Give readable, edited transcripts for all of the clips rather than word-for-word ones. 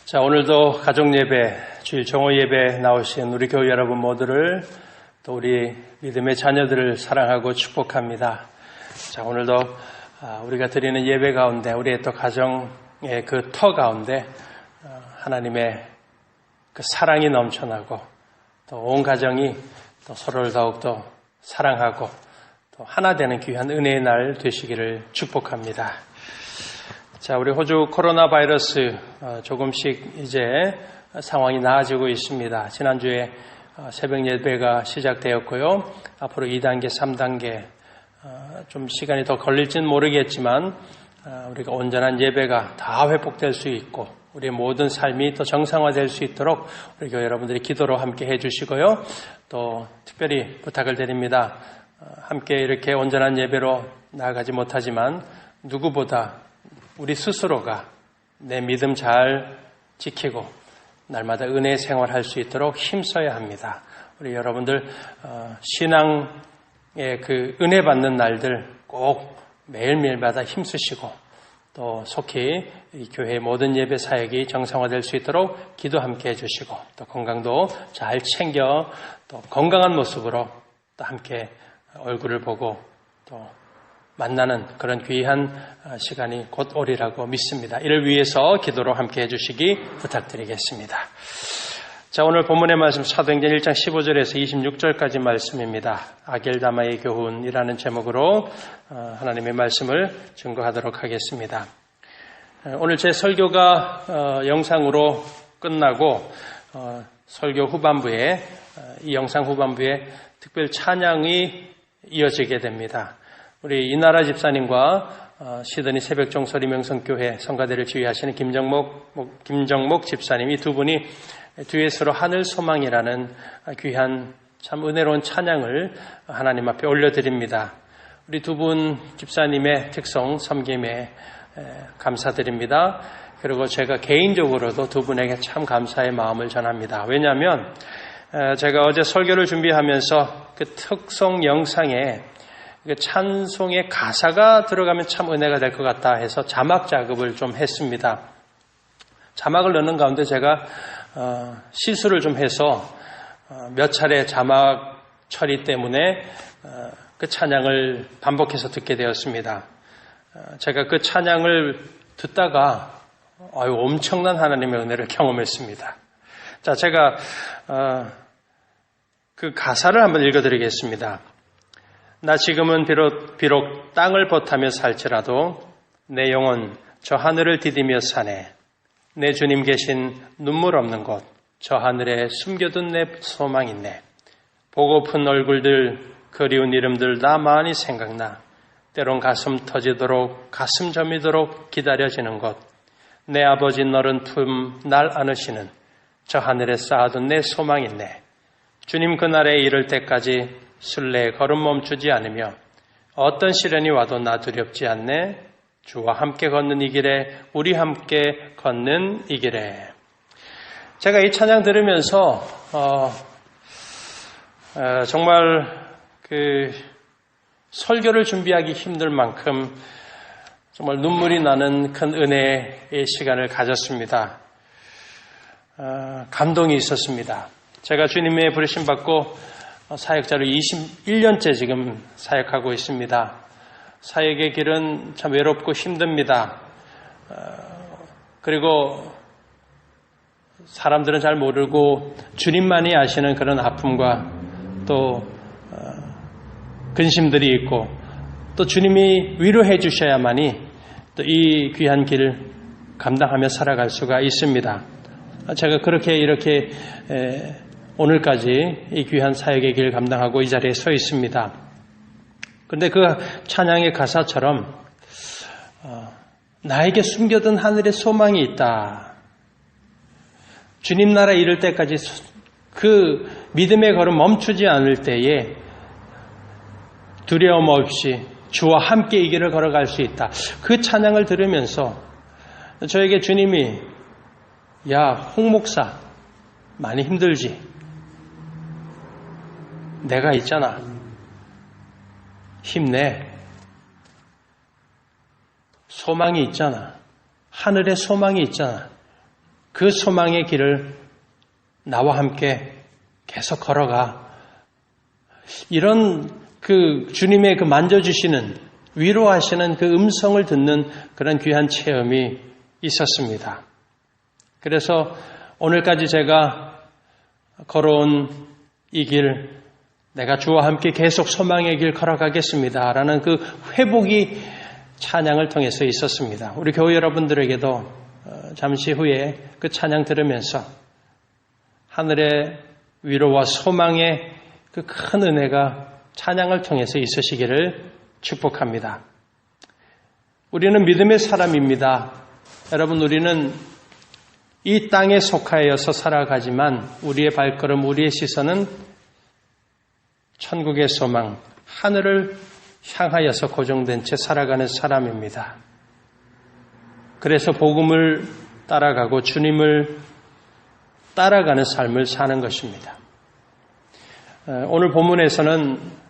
자, 오늘도 가족 예배, 주일 정오 예배 나오신 우리 교회 여러분 모두를 또 우리 믿음의 자녀들을 사랑하고 축복합니다. 자, 오늘도 우리가 드리는 예배 가운데 우리의 또 가정의 그 터 가운데 하나님의 그 사랑이 넘쳐나고 또 온 가정이 또 서로를 더욱더 사랑하고 또 하나 되는 귀한 은혜의 날 되시기를 축복합니다. 자, 우리 호주 코로나 바이러스 조금씩 이제 상황이 나아지고 있습니다. 지난주에 새벽 예배가 시작되었고요. 앞으로 2단계, 3단계 좀 시간이 더 걸릴지는 모르겠지만 우리가 온전한 예배가 다 회복될 수 있고 우리의 모든 삶이 더 정상화될 수 있도록 우리 교회 여러분들이 기도로 함께 해주시고요. 또 특별히 부탁을 드립니다. 함께 이렇게 온전한 예배로 나아가지 못하지만 누구보다 우리 스스로가 내 믿음 잘 지키고 날마다 은혜 생활할 수 있도록 힘써야 합니다. 우리 여러분들 신앙의 그 은혜 받는 날들 꼭 매일매일마다 힘쓰시고 또 속히 이 교회의 모든 예배 사역이 정상화될 수 있도록 기도 함께 해주시고 또 건강도 잘 챙겨 또 건강한 모습으로 또 함께 얼굴을 보고 또 만나는 그런 귀한 시간이 곧 오리라고 믿습니다. 이를 위해서 기도로 함께 해주시기 부탁드리겠습니다. 자, 오늘 본문의 말씀 사도행전 1장 15절에서 26절까지 말씀입니다. 아겔다마의 교훈이라는 제목으로 하나님의 말씀을 증거하도록 하겠습니다. 오늘 제 설교가 영상으로 끝나고 설교 후반부에 이 영상 후반부에 특별 찬양이 이어지게 됩니다. 우리 이나라 집사님과 시드니 새벽종소리 명성교회 성가대를 지휘하시는 김정목 집사님 이 두 분이 듀엣으로 하늘 소망이라는 귀한 참 은혜로운 찬양을 하나님 앞에 올려드립니다. 우리 두 분 집사님의 특성 섬김에 감사드립니다. 그리고 제가 개인적으로도 두 분에게 참 감사의 마음을 전합니다. 왜냐하면 제가 어제 설교를 준비하면서 그 특송 영상에 찬송의 가사가 들어가면 참 은혜가 될 것 같다 해서 자막 작업을 좀 했습니다. 자막을 넣는 가운데 제가 실수를 좀 해서 몇 차례 자막 처리 때문에 그 찬양을 반복해서 듣게 되었습니다. 제가 그 찬양을 듣다가 엄청난 하나님의 은혜를 경험했습니다. 자, 제가 그 가사를 한번 읽어드리겠습니다. 나 지금은 비록 땅을 버타며 살지라도 내 영혼 저 하늘을 디디며 사네. 내 주님 계신 눈물 없는 곳 저 하늘에 숨겨둔 내 소망 있네. 보고픈 얼굴들 그리운 이름들 나 많이 생각나. 때론 가슴 터지도록 가슴 저미도록 기다려지는 곳 내 아버지 너른 품 날 안으시는 저 하늘에 쌓아둔 내 소망 있네. 주님 그날에 이를 때까지 순례 걸음 멈추지 않으며 어떤 시련이 와도 나 두렵지 않네. 주와 함께 걷는 이 길에 우리 함께 걷는 이 길에. 제가 이 찬양 들으면서 정말 그 설교를 준비하기 힘들 만큼 정말 눈물이 나는 큰 은혜의 시간을 가졌습니다. 감동이 있었습니다. 제가 주님의 부르심 받고 사역자로 21년째 지금 사역하고 있습니다. 사역의 길은 참 외롭고 힘듭니다. 그리고 사람들은 잘 모르고 주님만이 아시는 그런 아픔과 또 근심들이 있고 또 주님이 위로해 주셔야만이 또 이 귀한 길을 감당하며 살아갈 수가 있습니다. 제가 그렇게 이렇게 오늘까지 이 귀한 사역의 길을 감당하고 이 자리에 서 있습니다. 그런데 그 찬양의 가사처럼 나에게 숨겨둔 하늘의 소망이 있다. 주님 나라 이를 때까지 그 믿음의 걸음 멈추지 않을 때에 두려움 없이 주와 함께 이 길을 걸어갈 수 있다. 그 찬양을 들으면서 저에게 주님이 야, 홍 목사 많이 힘들지? 내가 있잖아. 힘내. 소망이 있잖아. 하늘에 소망이 있잖아. 그 소망의 길을 나와 함께 계속 걸어가. 이런 그 주님의 그 만져주시는, 위로하시는 그 음성을 듣는 그런 귀한 체험이 있었습니다. 그래서 오늘까지 제가 걸어온 이 길, 내가 주와 함께 계속 소망의 길 걸어가겠습니다 라는 그 회복이 찬양을 통해서 있었습니다. 우리 교회 여러분들에게도 잠시 후에 그 찬양 들으면서 하늘의 위로와 소망의 그 큰 은혜가 찬양을 통해서 있으시기를 축복합니다. 우리는 믿음의 사람입니다. 여러분, 우리는 이 땅에 속하여서 살아가지만 우리의 발걸음, 우리의 시선은 천국의 소망, 하늘을 향하여서 고정된 채 살아가는 사람입니다. 그래서 복음을 따라가고 주님을 따라가는 삶을 사는 것입니다. 오늘 본문에서는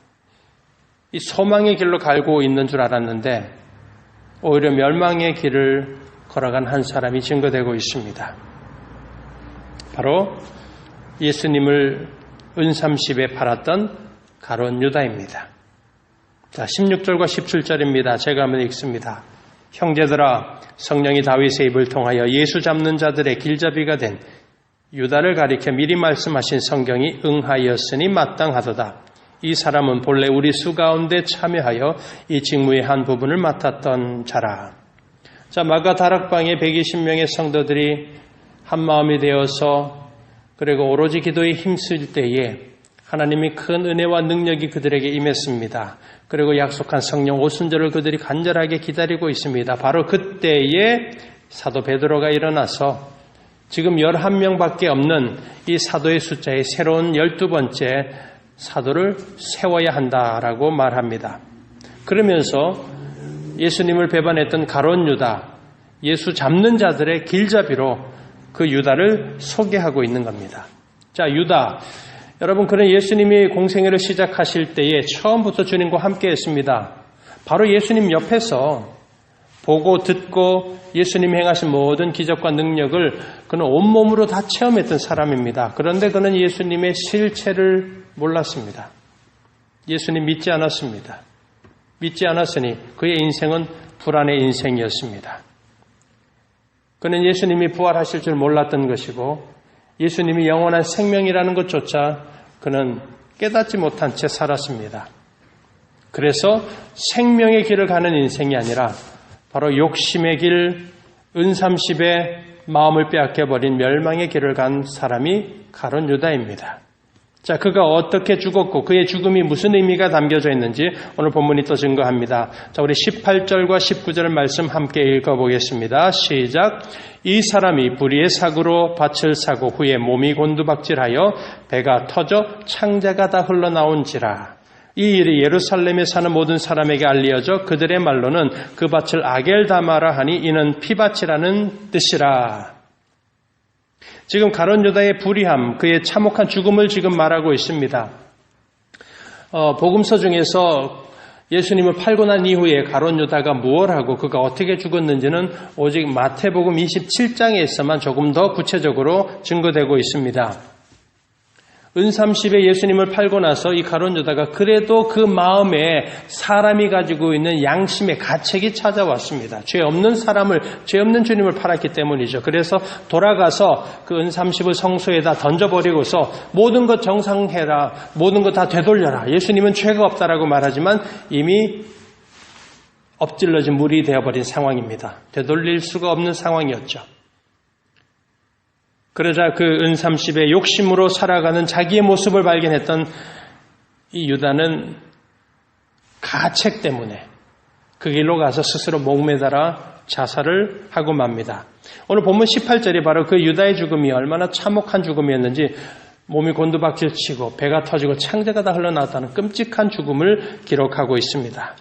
이 소망의 길로 갈고 있는 줄 알았는데 오히려 멸망의 길을 걸어간 한 사람이 증거되고 있습니다. 바로 예수님을 은삼십에 팔았던 가룟 유다입니다. 자, 16절과 17절입니다. 제가 한번 읽습니다. 형제들아, 성령이 다윗의 입을 통하여 예수 잡는 자들의 길잡이가 된 유다를 가리켜 미리 말씀하신 성경이 응하였으니 마땅하도다. 이 사람은 본래 우리 수 가운데 참여하여 이 직무의 한 부분을 맡았던 자라. 자, 마가 다락방에 120명의 성도들이 한 마음이 되어서 그리고 오로지 기도에 힘쓸 때에 하나님이 큰 은혜와 능력이 그들에게 임했습니다. 그리고 약속한 성령 오순절을 그들이 간절하게 기다리고 있습니다. 바로 그때에 사도 베드로가 일어나서 지금 11명밖에 없는 이 사도의 숫자의 새로운 12번째 사도를 세워야 한다라고 말합니다. 그러면서 예수님을 배반했던 가룟 유다, 예수 잡는 자들의 길잡이로 그 유다를 소개하고 있는 겁니다. 자, 유다. 여러분, 그는 예수님이 공생애를 시작하실 때에 처음부터 주님과 함께 했습니다. 바로 예수님 옆에서 보고 듣고 예수님이 행하신 모든 기적과 능력을 그는 온몸으로 다 체험했던 사람입니다. 그런데 그는 예수님의 실체를 몰랐습니다. 예수님 믿지 않았습니다. 믿지 않았으니 그의 인생은 불안의 인생이었습니다. 그는 예수님이 부활하실 줄 몰랐던 것이고 예수님이 영원한 생명이라는 것조차 그는 깨닫지 못한 채 살았습니다. 그래서 생명의 길을 가는 인생이 아니라 바로 욕심의 길, 은삼십의 마음을 빼앗겨버린 멸망의 길을 간 사람이 가룟 유다입니다. 자, 그가 어떻게 죽었고 그의 죽음이 무슨 의미가 담겨져 있는지 오늘 본문이 또 증거합니다. 자, 우리 18절과 19절 말씀 함께 읽어보겠습니다. 시작. 이 사람이 불의의 사고로 밭을 사고 후에 몸이 곤두박질하여 배가 터져 창자가 다 흘러나온지라. 이 일이 예루살렘에 사는 모든 사람에게 알려져 그들의 말로는 그 밭을 아겔다마라 하니 이는 피밭이라는 뜻이라. 지금 가룟 유다의 불의함, 그의 참혹한 죽음을 지금 말하고 있습니다. 복음서 중에서 예수님을 팔고 난 이후에 가룟 유다가 무엇 하고 그가 어떻게 죽었는지는 오직 마태복음 27장에서만 조금 더 구체적으로 증거되고 있습니다. 은삼십에 예수님을 팔고 나서 이 가룟 유다가 그래도 그 마음에 사람이 가지고 있는 양심의 가책이 찾아왔습니다. 죄 없는 사람을, 죄 없는 주님을 팔았기 때문이죠. 그래서 돌아가서 그 은삼십을 성소에다 던져버리고서 모든 것 정상해라, 모든 것 다 되돌려라. 예수님은 죄가 없다라고 말하지만 이미 엎질러진 물이 되어버린 상황입니다. 되돌릴 수가 없는 상황이었죠. 그러자 그 은삼십의 욕심으로 살아가는 자기의 모습을 발견했던 이 유다는 가책 때문에 그 길로 가서 스스로 목매달아 자살을 하고 맙니다. 오늘 본문 18절이 바로 그 유다의 죽음이 얼마나 참혹한 죽음이었는지 몸이 곤두박질치고 배가 터지고 창자가 다 흘러나왔다는 끔찍한 죽음을 기록하고 있습니다.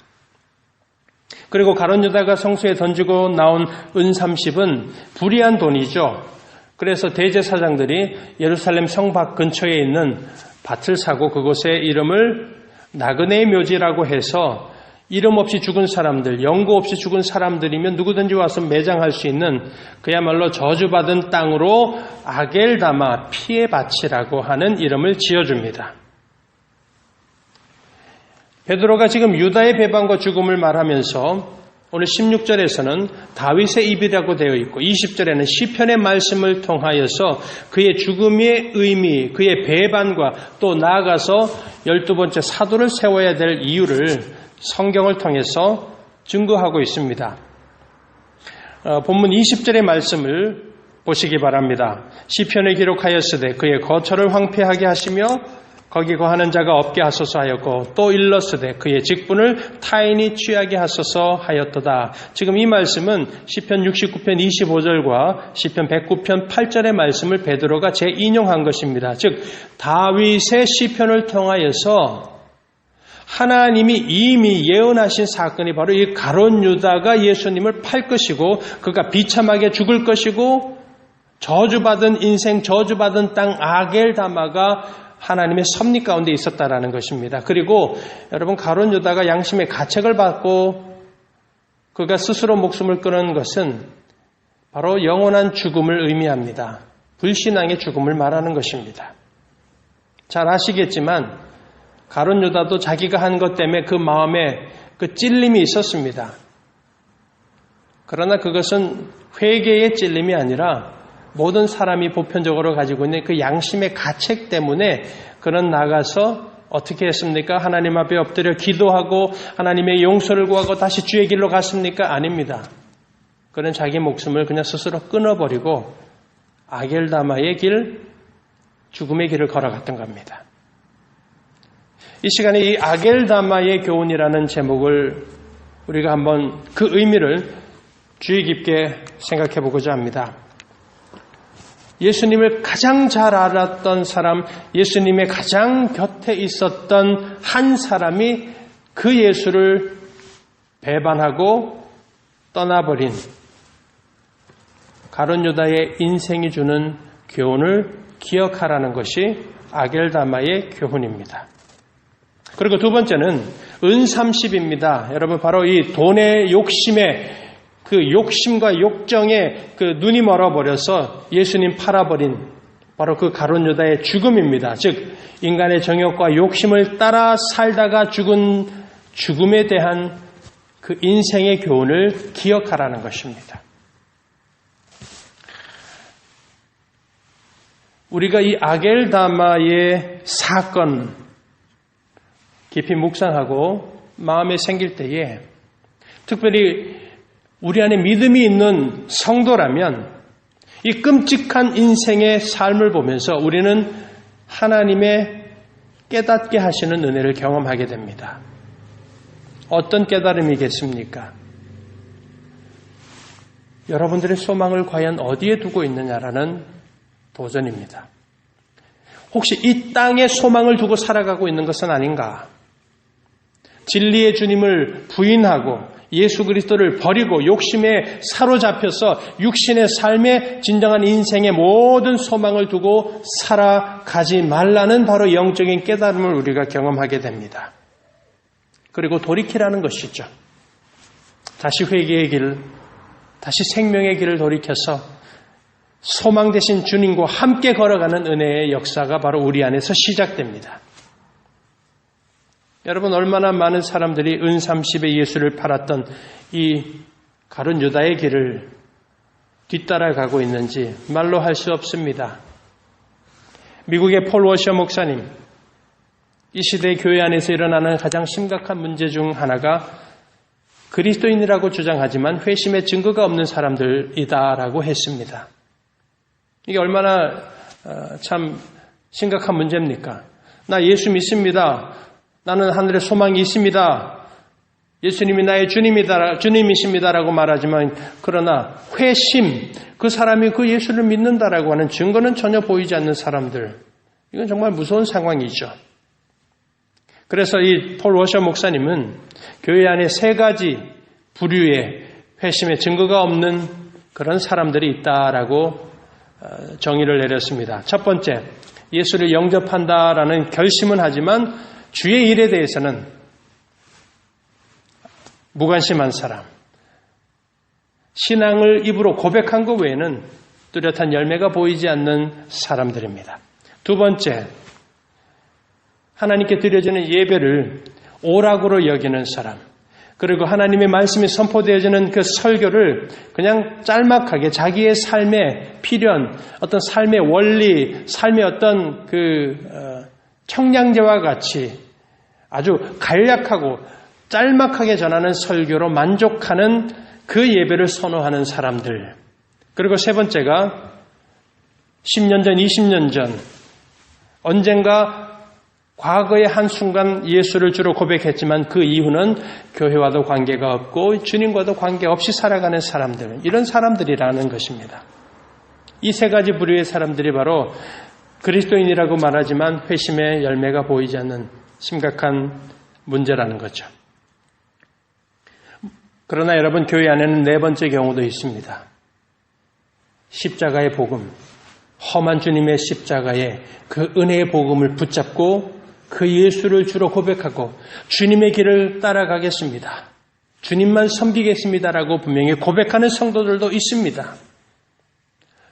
그리고 가룟 유다가 성소에 던지고 나온 은삼십은 불의한 돈이죠. 그래서 대제사장들이 예루살렘 성밖 근처에 있는 밭을 사고 그곳에 이름을 나그네의 묘지라고 해서 이름 없이 죽은 사람들, 연고 없이 죽은 사람들이면 누구든지 와서 매장할 수 있는 그야말로 저주받은 땅으로 아겔다마 피해밭이라고 하는 이름을 지어줍니다. 베드로가 지금 유다의 배반과 죽음을 말하면서 오늘 16절에서는 다윗의 입이라고 되어 있고 20절에는 시편의 말씀을 통하여서 그의 죽음의 의미, 그의 배반과 또 나아가서 12번째 사도를 세워야 될 이유를 성경을 통해서 증거하고 있습니다. 본문 20절의 말씀을 보시기 바랍니다. 시편을 기록하였으되 그의 거처를 황폐하게 하시며 거기 거하는 자가 없게 하소서 하였고 또 일렀으되 그의 직분을 타인이 취하게 하소서 하였도다. 지금 이 말씀은 시편 69편 25절과 시편 109편 8절의 말씀을 베드로가 재인용한 것입니다. 즉 다윗의 시편을 통하여서 하나님이 이미 예언하신 사건이 바로 이 가룟 유다가 예수님을 팔 것이고 그가 비참하게 죽을 것이고 저주받은 인생, 저주받은 땅 아겔다마가 하나님의 섭리 가운데 있었다라는 것입니다. 그리고 여러분 가룟 유다가 양심의 가책을 받고 그가 스스로 목숨을 끊은 것은 바로 영원한 죽음을 의미합니다. 불신앙의 죽음을 말하는 것입니다. 잘 아시겠지만 가룟 유다도 자기가 한 것 때문에 그 마음에 그 찔림이 있었습니다. 그러나 그것은 회개의 찔림이 아니라 모든 사람이 보편적으로 가지고 있는 그 양심의 가책 때문에 그는 나가서 어떻게 했습니까? 하나님 앞에 엎드려 기도하고 하나님의 용서를 구하고 다시 주의 길로 갔습니까? 아닙니다. 그는 자기 목숨을 그냥 스스로 끊어버리고 아겔다마의 길, 죽음의 길을 걸어갔던 겁니다. 이 시간에 이 아겔다마의 교훈이라는 제목을 우리가 한번 그 의미를 주의 깊게 생각해 보고자 합니다. 예수님을 가장 잘 알았던 사람, 예수님의 가장 곁에 있었던 한 사람이 그 예수를 배반하고 떠나버린 가룟 유다의 인생이 주는 교훈을 기억하라는 것이 아겔다마의 교훈입니다. 그리고 두 번째는 은30입니다. 여러분 바로 이 돈의 욕심에 그 욕심과 욕정에 그 눈이 멀어버려서 예수님 팔아버린 바로 그 가룟 유다의 죽음입니다. 즉 인간의 정욕과 욕심을 따라 살다가 죽은 죽음에 대한 그 인생의 교훈을 기억하라는 것입니다. 우리가 이 아겔다마의 사건 깊이 묵상하고 마음에 생길 때에 특별히 우리 안에 믿음이 있는 성도라면 이 끔찍한 인생의 삶을 보면서 우리는 하나님의 깨닫게 하시는 은혜를 경험하게 됩니다. 어떤 깨달음이겠습니까? 여러분들의 소망을 과연 어디에 두고 있느냐라는 도전입니다. 혹시 이 땅에 소망을 두고 살아가고 있는 것은 아닌가? 진리의 주님을 부인하고 예수 그리스도를 버리고 욕심에 사로잡혀서 육신의 삶에 진정한 인생의 모든 소망을 두고 살아가지 말라는 바로 영적인 깨달음을 우리가 경험하게 됩니다. 그리고 돌이키라는 것이죠. 다시 회개의 길, 다시 생명의 길을 돌이켜서 소망 되신 주님과 함께 걸어가는 은혜의 역사가 바로 우리 안에서 시작됩니다. 여러분 얼마나 많은 사람들이 은30에 예수를 팔았던 이 가룟 유다의 길을 뒤따라가고 있는지 말로 할 수 없습니다. 미국의 폴 워셔 목사님, 이 시대 교회 안에서 일어나는 가장 심각한 문제 중 하나가 그리스도인이라고 주장하지만 회심의 증거가 없는 사람들이다라고 했습니다. 이게 얼마나 참 심각한 문제입니까? 나 예수 믿습니다. 나는 하늘에 소망이 있습니다. 예수님이 나의 주님이십니다라고 말하지만 그러나 회심, 그 사람이 그 예수를 믿는다라고 하는 증거는 전혀 보이지 않는 사람들, 이건 정말 무서운 상황이죠. 그래서 이 폴 워셔 목사님은 교회 안에 세 가지 부류의 회심의 증거가 없는 그런 사람들이 있다라고 정의를 내렸습니다. 첫 번째, 예수를 영접한다라는 결심은 하지만 주의 일에 대해서는 무관심한 사람, 신앙을 입으로 고백한 것 외에는 뚜렷한 열매가 보이지 않는 사람들입니다. 두 번째, 하나님께 드려지는 예배를 오락으로 여기는 사람, 그리고 하나님의 말씀이 선포되어지는 그 설교를 그냥 짤막하게 자기의 삶에 필연, 어떤 삶의 원리, 삶의 어떤 청량제와 같이 아주 간략하고 짤막하게 전하는 설교로 만족하는 그 예배를 선호하는 사람들. 그리고 세 번째가 10년 전, 20년 전 언젠가 과거의 한순간 예수를 주로 고백했지만 그 이후는 교회와도 관계가 없고 주님과도 관계없이 살아가는 사람들, 이런 사람들이라는 것입니다. 이 세 가지 부류의 사람들이 바로 그리스도인이라고 말하지만 회심의 열매가 보이지 않는 심각한 문제라는 거죠. 그러나 여러분, 교회 안에는 네 번째 경우도 있습니다. 십자가의 복음, 험한 주님의 십자가의 그 은혜의 복음을 붙잡고 그 예수를 주로 고백하고 주님의 길을 따라가겠습니다, 주님만 섬기겠습니다라고 분명히 고백하는 성도들도 있습니다.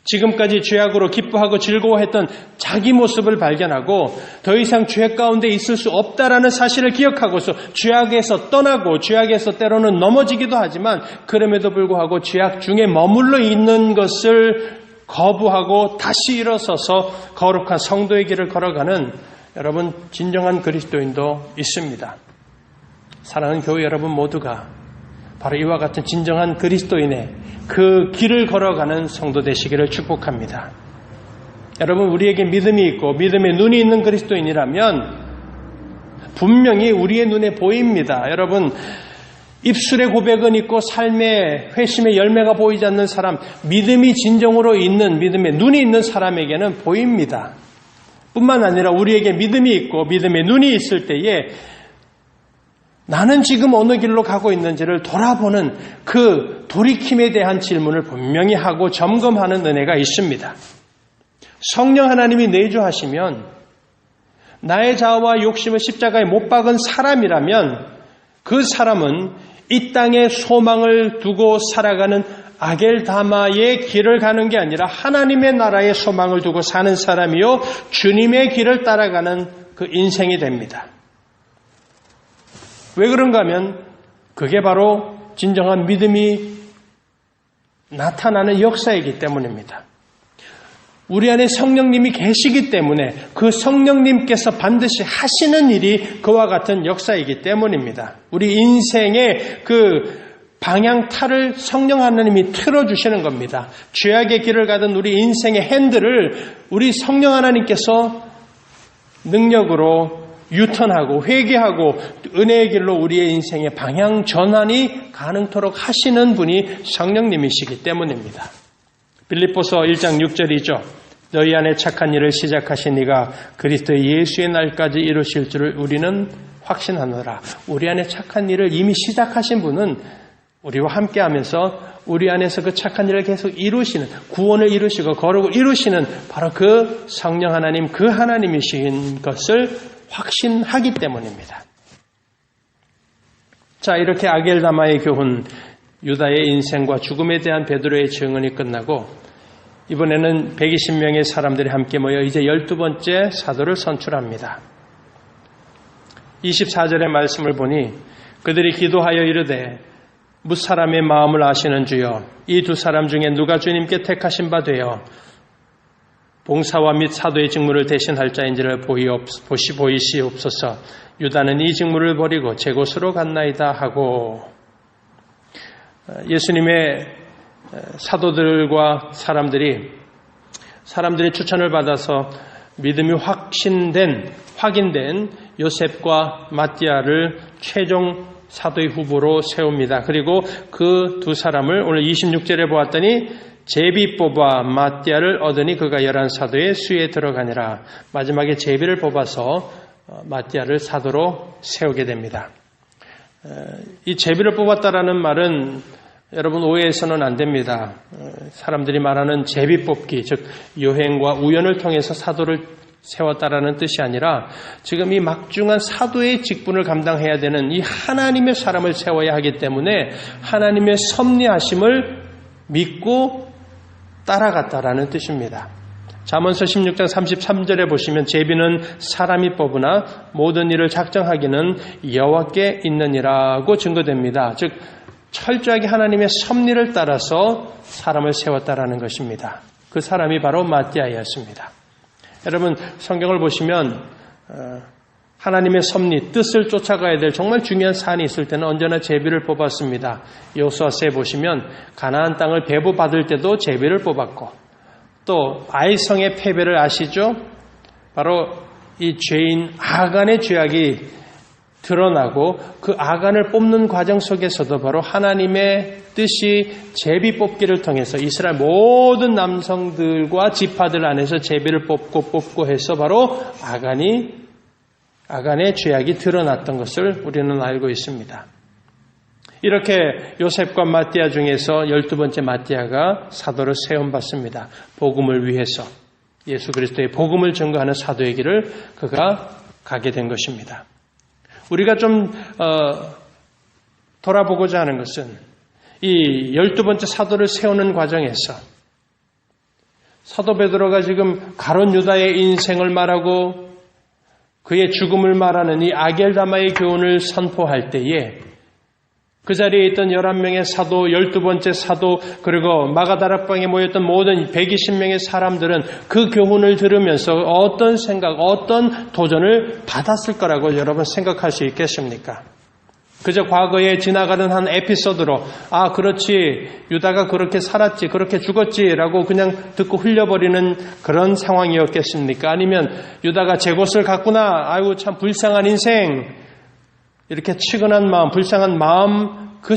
지금까지 죄악으로 기뻐하고 즐거워했던 자기 모습을 발견하고 더 이상 죄 가운데 있을 수 없다라는 사실을 기억하고서 죄악에서 떠나고 죄악에서 때로는 넘어지기도 하지만 그럼에도 불구하고 죄악 중에 머물러 있는 것을 거부하고 다시 일어서서 거룩한 성도의 길을 걸어가는 여러분, 진정한 그리스도인도 있습니다. 사랑하는 교회 여러분 모두가 바로 이와 같은 진정한 그리스도인의 그 길을 걸어가는 성도 되시기를 축복합니다. 여러분, 우리에게 믿음이 있고 믿음의 눈이 있는 그리스도인이라면 분명히 우리의 눈에 보입니다. 여러분, 입술의 고백은 있고 삶의 회심의 열매가 보이지 않는 사람, 믿음이 진정으로 있는, 믿음의 눈이 있는 사람에게는 보입니다. 뿐만 아니라 우리에게 믿음이 있고 믿음의 눈이 있을 때에 나는 지금 어느 길로 가고 있는지를 돌아보는 그 돌이킴에 대한 질문을 분명히 하고 점검하는 은혜가 있습니다. 성령 하나님이 내주하시면 나의 자아와 욕심을 십자가에 못 박은 사람이라면 그 사람은 이 땅에 소망을 두고 살아가는 아겔다마의 길을 가는 게 아니라 하나님의 나라의 소망을 두고 사는 사람이요, 주님의 길을 따라가는 그 인생이 됩니다. 왜 그런가 하면 그게 바로 진정한 믿음이 나타나는 역사이기 때문입니다. 우리 안에 성령님이 계시기 때문에 그 성령님께서 반드시 하시는 일이 그와 같은 역사이기 때문입니다. 우리 인생의 그 방향타를 성령 하나님이 틀어주시는 겁니다. 죄악의 길을 가던 우리 인생의 핸들을 우리 성령 하나님께서 능력으로 유턴하고 회개하고 은혜의 길로 우리의 인생의 방향 전환이 가능토록 하시는 분이 성령님이시기 때문입니다. 빌립보서 1장 6절이죠. 너희 안에 착한 일을 시작하신 이가 그리스도 예수의 날까지 이루실 줄을 우리는 확신하노라. 우리 안에 착한 일을 이미 시작하신 분은 우리와 함께하면서 우리 안에서 그 착한 일을 계속 이루시는, 구원을 이루시고 거룩을 이루시는 바로 그 성령 하나님, 그 하나님이신 것을 확신하기 때문입니다. 자, 이렇게 아겔다마의 교훈, 유다의 인생과 죽음에 대한 베드로의 증언이 끝나고 이번에는 120명의 사람들이 함께 모여 이제 12번째 사도를 선출합니다. 24절의 말씀을 보니 그들이 기도하여 이르되 무사람의 마음을 아시는 주여, 이 두 사람 중에 누가 주님께 택하신 바 되어 봉사와 및 사도의 직무를 대신할 자인지를 보이시옵소서. 유다는 이 직무를 버리고 제 곳으로 갔나이다 하고, 예수님의 사도들과 사람들이 추천을 받아서 믿음이 확인된 요셉과 마띠아를 최종 사도의 후보로 세웁니다. 그리고 그 두 사람을 오늘 26절에 보았더니 제비 뽑아 마띠아를 얻으니 그가 11사도의 수에 들어가니라. 마지막에 제비를 뽑아서 마띠아를 사도로 세우게 됩니다. 이 제비를 뽑았다라는 말은 여러분 오해해서는 안 됩니다. 사람들이 말하는 제비 뽑기, 즉 여행과 우연을 통해서 사도를 세웠다라는 뜻이 아니라 지금 이 막중한 사도의 직분을 감당해야 되는 이 하나님의 사람을 세워야 하기 때문에 하나님의 섭리하심을 믿고 따라갔다라는 뜻입니다. 잠언서 16장 33절에 보시면 제비는 사람이 뽑으나 모든 일을 작정하기는 여호와께 있느니라고 증거됩니다. 즉 철저하게 하나님의 섭리를 따라서 사람을 세웠다라는 것입니다. 그 사람이 바로 마띠아였습니다. 여러분 성경을 보시면 하나님의 섭리, 뜻을 쫓아가야 될 정말 중요한 사안이 있을 때는 언제나 제비를 뽑았습니다. 여호수아서에 보시면 가나안 땅을 배부받을 때도 제비를 뽑았고 또 아이성의 패배를 아시죠? 바로 이 죄인 아간의 죄악이 드러나고 그 아간을 뽑는 과정 속에서도 바로 하나님의 뜻이 제비 뽑기를 통해서 이스라엘 모든 남성들과 지파들 안에서 제비를 뽑고 해서 바로 아간의 죄악이 드러났던 것을 우리는 알고 있습니다. 이렇게 요셉과 마띠아 중에서 12번째 마띠아가 사도로 세움받습니다. 복음을 위해서 예수 그리스도의 복음을 증거하는 사도의 길을 그가 가게 된 것입니다. 우리가 좀 돌아보고자 하는 것은 이 12번째 사도를 세우는 과정에서 사도 베드로가 지금 가룟 유다의 인생을 말하고 그의 죽음을 말하는 이 아겔다마의 교훈을 선포할 때에 그 자리에 있던 11명의 사도, 12번째 사도, 그리고 마가다락방에 모였던 모든 120명의 사람들은 그 교훈을 들으면서 어떤 생각, 어떤 도전을 받았을 거라고 여러분 생각할 수 있겠습니까? 그저 과거에 지나가는 한 에피소드로 아 그렇지 유다가 그렇게 살았지 그렇게 죽었지라고 그냥 듣고 흘려버리는 그런 상황이었겠습니까? 아니면 유다가 제 곳을 갔구나 아이고 참 불쌍한 인생 이렇게 치근한 마음, 불쌍한 마음 그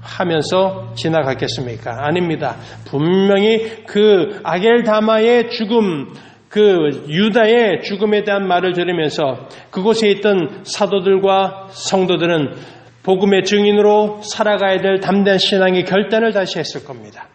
생각하면서 지나갔겠습니까? 아닙니다. 분명히 그 아겔다마의 죽음, 그 유다의 죽음에 대한 말을 들으면서 그곳에 있던 사도들과 성도들은 복음의 증인으로 살아가야 될 담대한 신앙의 결단을 다시 했을 겁니다.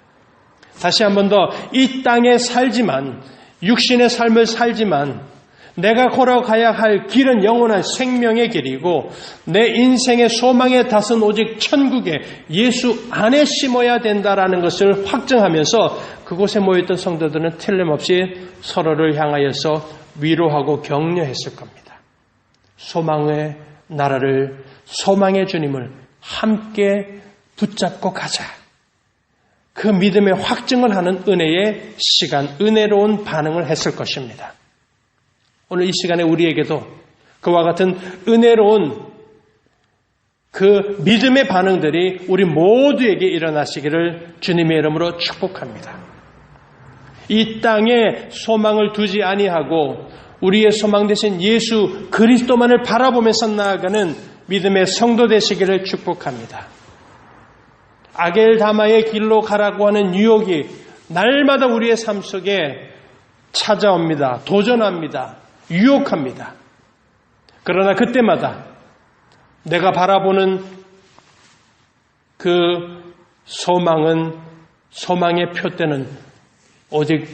다시 한 번 더 이 땅에 살지만 육신의 삶을 살지만 내가 걸어가야 할 길은 영원한 생명의 길이고 내 인생의 소망의 닷은 오직 천국에 예수 안에 심어야 된다라는 것을 확증하면서 그곳에 모였던 성도들은 틀림없이 서로를 향하여서 위로하고 격려했을 겁니다. 소망의 나라를 소망의 주님을 함께 붙잡고 가자. 그 믿음의 확증을 하는 은혜의 시간, 은혜로운 반응을 했을 것입니다. 오늘 이 시간에 우리에게도 그와 같은 은혜로운 그 믿음의 반응들이 우리 모두에게 일어나시기를 주님의 이름으로 축복합니다. 이 땅에 소망을 두지 아니하고 우리의 소망 되신 예수 그리스도만을 바라보면서 나아가는 믿음의 성도 되시기를 축복합니다. 아겔다마의 길로 가라고 하는 유혹이 날마다 우리의 삶 속에 찾아옵니다. 도전합니다. 유혹합니다. 그러나 그때마다 내가 바라보는 그 소망의 표대는 오직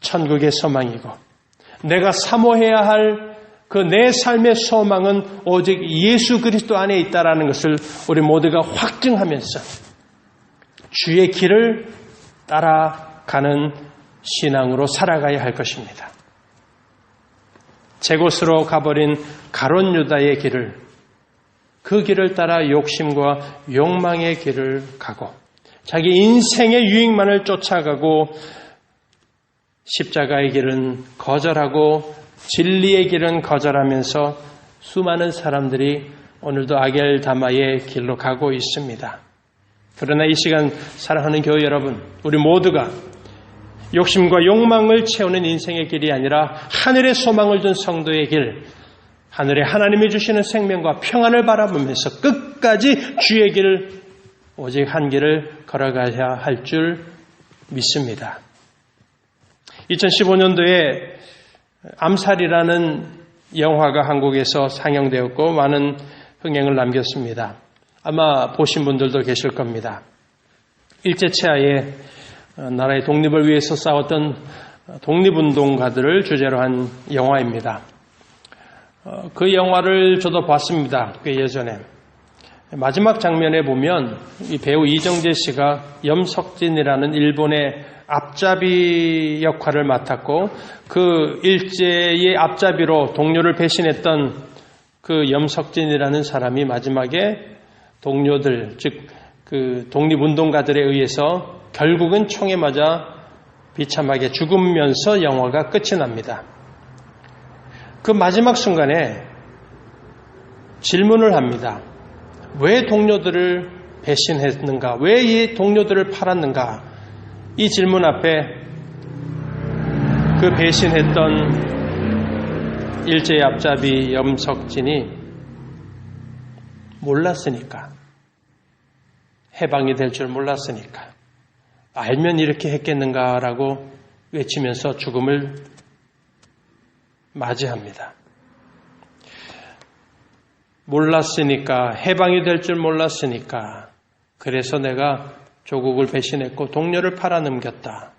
천국의 소망이고 내가 사모해야 할 그 내 삶의 소망은 오직 예수 그리스도 안에 있다라는 것을 우리 모두가 확증하면서 주의 길을 따라가는 신앙으로 살아가야 할 것입니다. 제 곳으로 가버린 가룟 유다의 길을 그 길을 따라 욕심과 욕망의 길을 가고 자기 인생의 유익만을 쫓아가고 십자가의 길은 거절하고 진리의 길은 거절하면서 수많은 사람들이 오늘도 아겔다마의 길로 가고 있습니다. 그러나 이 시간 사랑하는 교회 여러분, 우리 모두가 욕심과 욕망을 채우는 인생의 길이 아니라 하늘의 소망을 둔 성도의 길, 하늘에 하나님이 주시는 생명과 평안을 바라보면서 끝까지 주의 길, 오직 한 길을 걸어가야 할 줄 믿습니다. 2015년도에 암살이라는 영화가 한국에서 상영되었고 많은 흥행을 남겼습니다. 아마 보신 분들도 계실 겁니다. 일제치하에 나라의 독립을 위해서 싸웠던 독립운동가들을 주제로 한 영화입니다. 그 영화를 저도 봤습니다. 꽤 예전에. 마지막 장면에 보면 이 배우 이정재 씨가 염석진이라는 일본의 앞잡이 역할을 맡았고 그 일제의 앞잡이로 동료를 배신했던 그 염석진이라는 사람이 마지막에 동료들, 즉 그 독립운동가들에 의해서 결국은 총에 맞아 비참하게 죽으면서 영화가 끝이 납니다. 그 마지막 순간에 질문을 합니다. 왜 동료들을 배신했는가? 왜 이 동료들을 팔았는가? 이 질문 앞에 그 배신했던 일제의 앞잡이 염석진이 몰랐으니까, 해방이 될 줄 몰랐으니까, 알면 이렇게 했겠는가라고 외치면서 죽음을 맞이합니다. 몰랐으니까, 해방이 될 줄 몰랐으니까, 그래서 내가 조국을 배신했고 동료를 팔아넘겼다.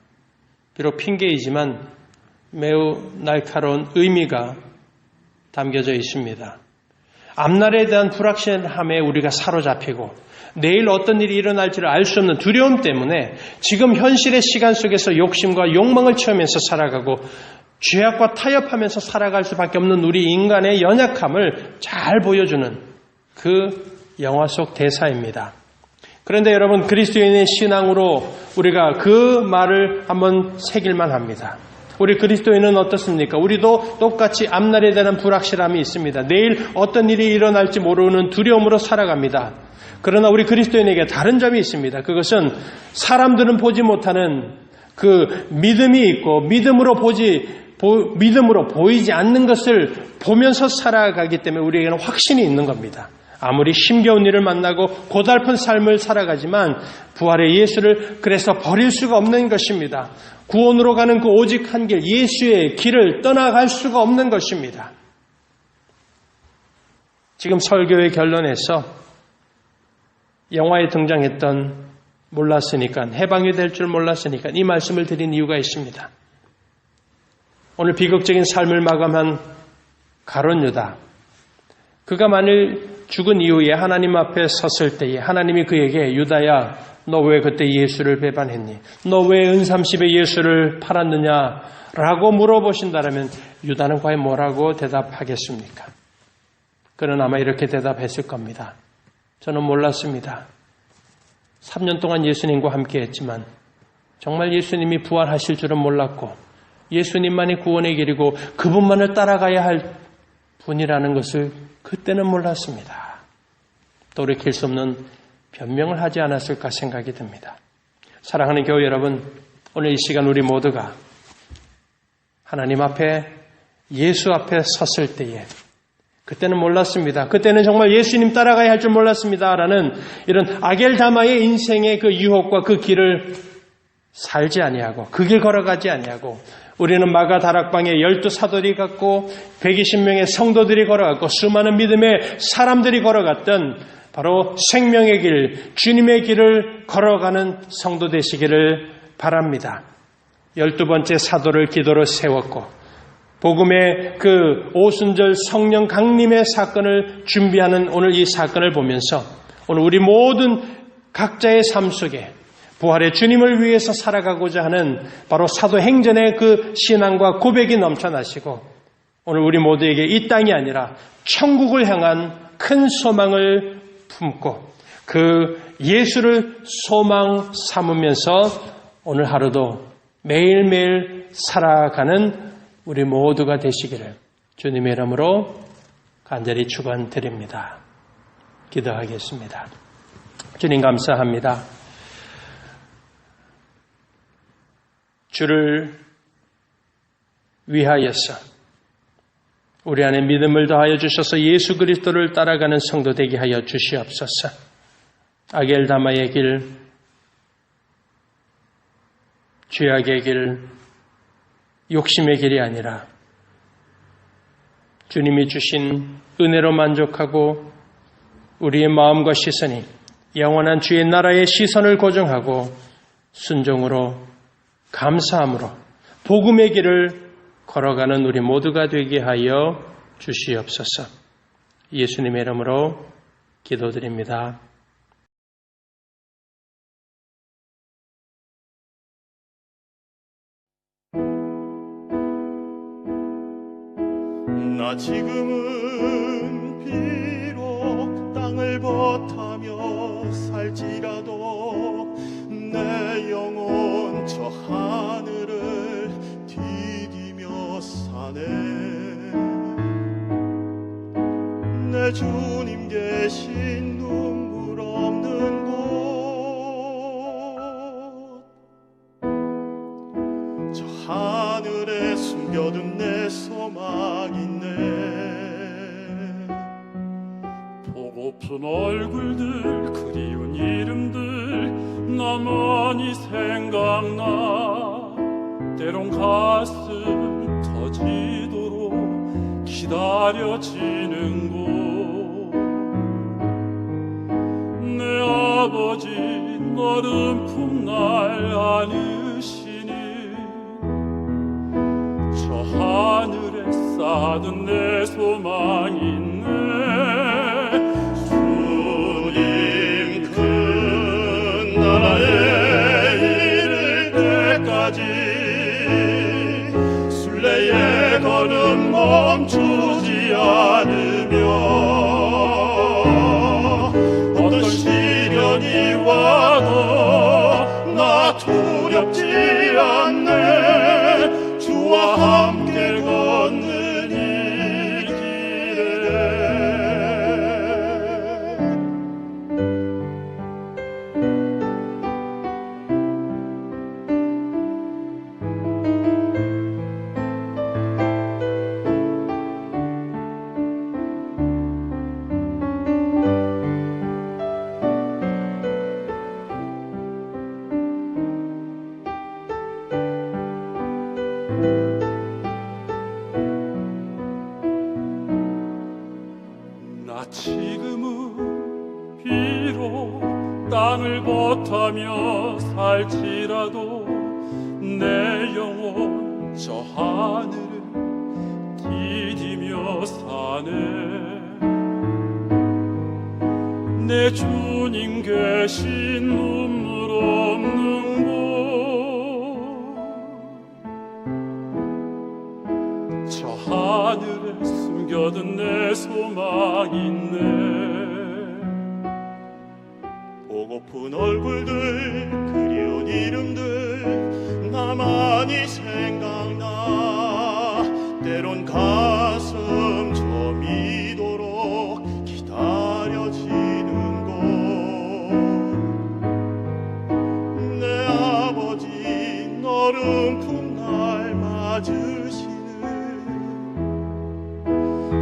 비록 핑계이지만 매우 날카로운 의미가 담겨져 있습니다. 앞날에 대한 불확실함에 우리가 사로잡히고 내일 어떤 일이 일어날지를 알 수 없는 두려움 때문에 지금 현실의 시간 속에서 욕심과 욕망을 채우면서 살아가고 죄악과 타협하면서 살아갈 수밖에 없는 우리 인간의 연약함을 잘 보여주는 그 영화 속 대사입니다. 그런데 여러분, 그리스도인의 신앙으로 우리가 그 말을 한번 새길만 합니다. 우리 그리스도인은 어떻습니까? 우리도 똑같이 앞날에 대한 불확실함이 있습니다. 내일 어떤 일이 일어날지 모르는 두려움으로 살아갑니다. 그러나 우리 그리스도인에게 다른 점이 있습니다. 그것은 사람들은 보지 못하는 그 믿음이 있고 믿음으로 보이지 않는 것을 보면서 살아가기 때문에 우리에게는 확신이 있는 겁니다. 아무리 힘겨운 일을 만나고 고달픈 삶을 살아가지만 부활의 예수를 그래서 버릴 수가 없는 것입니다. 구원으로 가는 그 오직 한 길, 예수의 길을 떠나갈 수가 없는 것입니다. 지금 설교의 결론에서 영화에 등장했던 몰랐으니까, 해방이 될 줄 몰랐으니까 이 말씀을 드린 이유가 있습니다. 오늘 비극적인 삶을 마감한 가룟 유다, 그가 만일 죽은 이후에 하나님 앞에 섰을 때에 하나님이 그에게 유다야, 너 왜 그때 예수를 배반했니? 너 왜 은삼십에 예수를 팔았느냐? 라고 물어보신다면 유다는 과연 뭐라고 대답하겠습니까? 그는 아마 이렇게 대답했을 겁니다. 저는 몰랐습니다. 3년 동안 예수님과 함께 했지만 정말 예수님이 부활하실 줄은 몰랐고 예수님만이 구원의 길이고 그분만을 따라가야 할 분이라는 것을 그때는 몰랐습니다. 돌이킬 수 없는 변명을 하지 않았을까 생각이 듭니다. 사랑하는 교회 여러분, 오늘 이 시간 우리 모두가 하나님 앞에, 예수 앞에 섰을 때에 그때는 몰랐습니다. 그때는 정말 예수님 따라가야 할 줄 몰랐습니다. 라는 이런 아겔다마의 인생의 그 유혹과 그 길을 살지 아니하고 그 길 걸어가지 아니하고 우리는 마가 다락방에 12사도들이 갔고 120명의 성도들이 걸어갔고 수많은 믿음의 사람들이 걸어갔던 바로 생명의 길, 주님의 길을 걸어가는 성도 되시기를 바랍니다. 12번째 사도를 기도로 세웠고 복음의 그 오순절 성령 강림의 사건을 준비하는 오늘 이 사건을 보면서 오늘 우리 모든 각자의 삶 속에 부활의 주님을 위해서 살아가고자 하는 바로 사도행전의 그 신앙과 고백이 넘쳐나시고 오늘 우리 모두에게 이 땅이 아니라 천국을 향한 큰 소망을 품고 그 예수를 소망 삼으면서 오늘 하루도 매일매일 살아가는 우리 모두가 되시기를 주님의 이름으로 간절히 축원드립니다. 기도하겠습니다. 주님 감사합니다. 주를 위하여서 우리 안에 믿음을 더하여 주셔서 예수 그리스도를 따라가는 성도 되게 하여 주시옵소서. 아겔다마의 길, 죄악의 길, 욕심의 길이 아니라 주님이 주신 은혜로 만족하고 우리의 마음과 시선이 영원한 주의 나라의 시선을 고정하고 순종으로 감사함으로 복음의 길을 걸어가는 우리 모두가 되게 하여 주시옵소서. 예수님의 이름으로 기도드립니다. 나 지금은 비록 땅을 버타며 살지라도 내 영혼 저 하늘을 디디며 사네. 내 주님 계신 눈물 없는 곳, 저 하늘에 숨겨둔 내 소망 있네. 보고픈 얼굴들 그리운 이름들 나만이 생각나. 때론 가슴 터지도록 기다려지는 곳, 내 아버지 너른 품날 안으시는 저 하늘에 쌓아둔 내 소망 있네. 주님 큰 나라에 이를 때까지 순례의 걸음 멈추지 않으며 어떤 시련이 와도 나 두렵지 않네. 주와 함께 걷는 이 길에 나 지금은 비록 땅을 버타며 살지라도 내 영혼 저 하늘을 디디며 사네. 내 주님 계신 눈물 없는 곳, 저 하늘에 숨겨둔 내 소망 있네. 보고픈 얼굴들 그리운 이름들 나만이 생각나. 때론 가슴 저미도록 기다려지는 곳, 내 아버지 너른 품날 맞으시는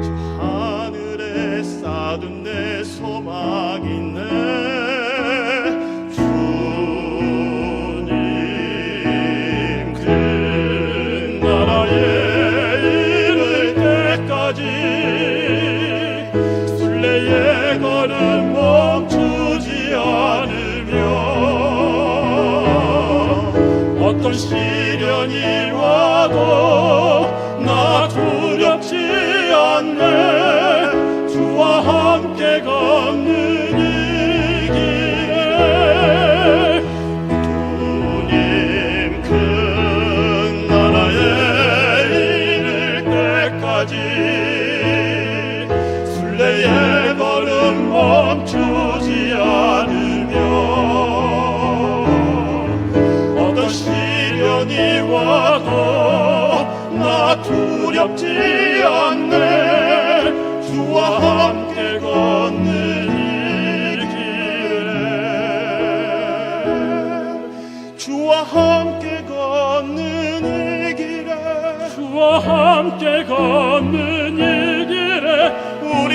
저 하늘에 쌓아둔 내 소망 있네. 주님 큰 나라에 이를 때까지 순례의 걸음 멈추지 않으며 어떤 시련이 와도 나 두렵지 않네. 주와 함께 걷는 이 길에 주님 큰 나라에 이를 때까지 순례의 걸음 멈추지 않으며 어떤 시련이 와도 나 두렵지 않네. 주와 함께 걷는 이 길에 주와 함께 걷는 이 길에 주와 함께 걷는 이 길에 우리